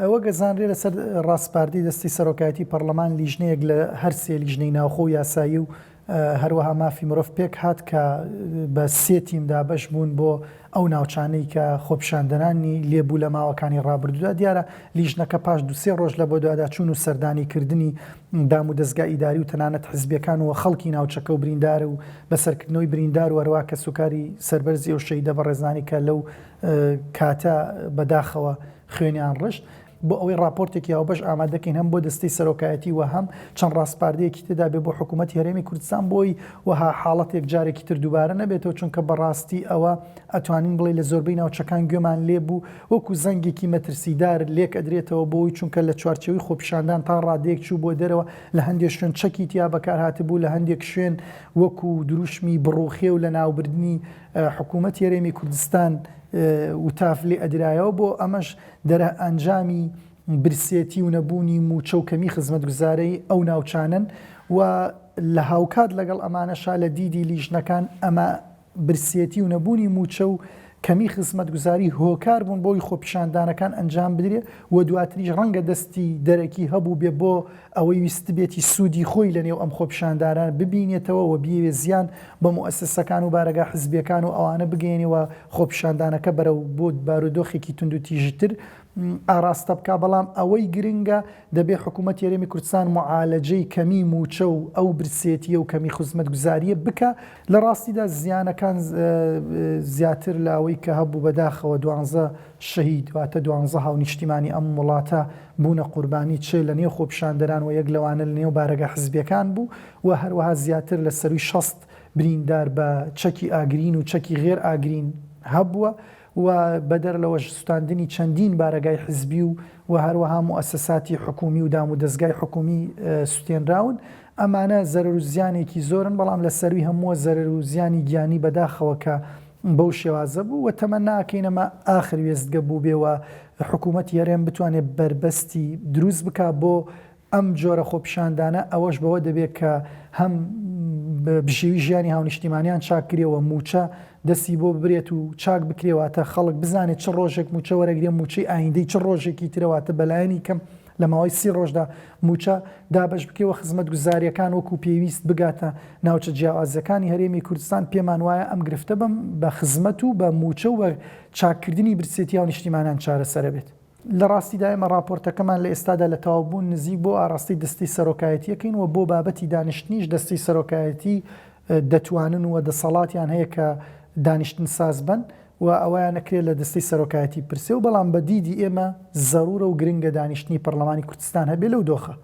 ئەوە گەزانرێ لەسەر ڕاستپاردەی دەستی سەرۆکایەتی پەرلەمان لیژنەیەک لە هەر سێ لیژنەی ناوخۆ و یاسایی و هەروەها مافی مرۆڤ پێک هات کە بە سێ تیمدا بەش بوون بۆ ئەو ناوچانەی کە خۆپیشاندنانی لێبوو لە ماوەکانی ڕابردوودا. دیارە لیژنەکە پاش دوسێ ڕۆژ لە بۆ دووادا چوون و سەردانیکردنی دام و دەستگا ئیداری و تەنانەت حیزبیەکان و خەڵکی ناوچەکە و بریندارە و بەسەرکردنەوەی بریندار و هەروە کە سوکاری سەربەرزی ئەو شەیدە بەڕێزانی کە لەو کاتە بەداخەوە خوێنیان ڕشت بۆ ئەوەی راپۆرتێکی هاوبەش ئامادەکەین هەم بۆ دەستەی سەرۆکایەتی و هەم چەند ڕاستپاردەیەکی تێدا بێ بۆ حکوومەتی هەرێمی کوردستان بۆی وەها حاڵەتێک جارێکی تر دووبارە نەبێتەوە، چونکە بەڕاستی ئەوە ئەتوانین بڵێ لە زۆربەی ناوچەکان گوێمان لێبوو وەکو زەنگێکی مەترسیدار لێک ئەدرێتەوە بۆی، چونکە لە چوارچەوەی خۆپیشاندان تا ڕادەیەک چوو بۆ دەرەوە لە هەندێک شوێن چەکی تیا بەکار هاتبوو، لە هەندێک شوێن وەکو دروشمی بڕوخێ و لە ناوبردنی حکوومەتی هەرێمی کوردستان وتاف لێ ئەدرایەوە بۆ ئەمەش دەرە ئەنجامی برسێتی و نەبوونی موچە و کەمی خزمەتگوزارەی ئەو ناوچانن و لە هاوکات لەگەڵ ئەمانەشا لە دیدی لیژنەکان ئەمە برسێتی و نەبوونی موچە و کەمی خزمەتگوزاری هۆکار بوون بۆی خۆپیشاندانەکان ئەنجام بدرێ و دواتریش ڕەنگە دەستی دەرەکی هەبوو بێ بۆ ئەوەی ویست بێتی سوودی خۆی لە نێو ئەم خۆپیشاندانان ببینێتەوە و بیەوێ زیان بە موسسەکان و بارەگا حزبیەکان و ئەوانە بگەێنەوە خۆپیشاندانەکە بەرەو بۆ بارودۆخێکی تونند و تیژتر ئاراستە بکە. بەڵام ئەوەی گرنگە دەبێ حکوومەت هەرێمی کوردستان معالەجەی کەمی موچە و ئەو برسێتیە و کەمی خزمەتگوزاریە بکە. لە ڕاستیدا زیانەکان زیاتر لە ئەوەی کە هەبوو بەداخەوە 12 شەهید واتە 12 هاونیشتیمانی ئەم وڵاتە بوونە قوربانی چێ لە نێو خۆپیشاندەران و یەک لەوانە لە نێو بارەگا حزبیەکان بوو و هەروەها زیاتر لە سەروی 60 بریندار بە چەکی ئاگرین و چەکی غێر ئاگرین هەبووە و بەدەر لەوە سوستاندنی چەندین بارەگای حزبی و هەروەها موسساتی حکومی و دام و دەستگای حکومی سوتێنراون. ئەمانە زەرەر و زیانێکی زۆرن، بەڵام لە سەروی هەمووە زەرەر و زیانی گیانی بەداخەوە کە بەو شێوازە بوو و تەمە ناکەینەمە ئاخر وێستگە بوو بێەوە حکوومەتی هەرێم بتوانێت بربەستی دروست بکە بۆ ئەم جۆرە خۆپیشاندانە. ئەوەش بەوە دەبێت کە هەم بژێوی ژیانی هاونیشتیمانیان چاکرێەوە موچە دەستی بۆ ببرێت و چاک بکرێواتە خەڵک بزانێت چ ڕۆژێک موچە وەرەگرێ موچەی ئایندەی چ ڕۆژێکی ترەواتە بەلایەنی کەم لە ماوەی 30 ڕۆژدا موچە دابش بکەوە خزمەتگوزاریەکان وەکو پێویست بگاتە ناوچە جیاوازەکانی هەرێمی کوردستان. پێمان وایە ئەم گرفتە بم بە خزمەت و بە موچە و بە چاکردنی برسێتی هاونیشتیمانان چارەسەرە بێت. لە ڕاستیدا ئێمە راپۆرتەکەمان لە ئێستادا لە تەواوبوون نزیک بۆ ئاڕاستی دەستەی سەرۆکایەتیەکەین و بۆ بابەتی دانیشتنیش دەستەی سەرۆکایەتی دەتوانن و دەسەڵاتیان هەیە کە دانیشتن ساز بن و ئەویان نەکرێت لە دەستەی سەرۆکایەتی پرسێ و بەڵام بە دیدی ئێمە زەرورە و گرنگە دانیشتنی پەرلەمانی کوردستان هەبێ لەو دۆخە.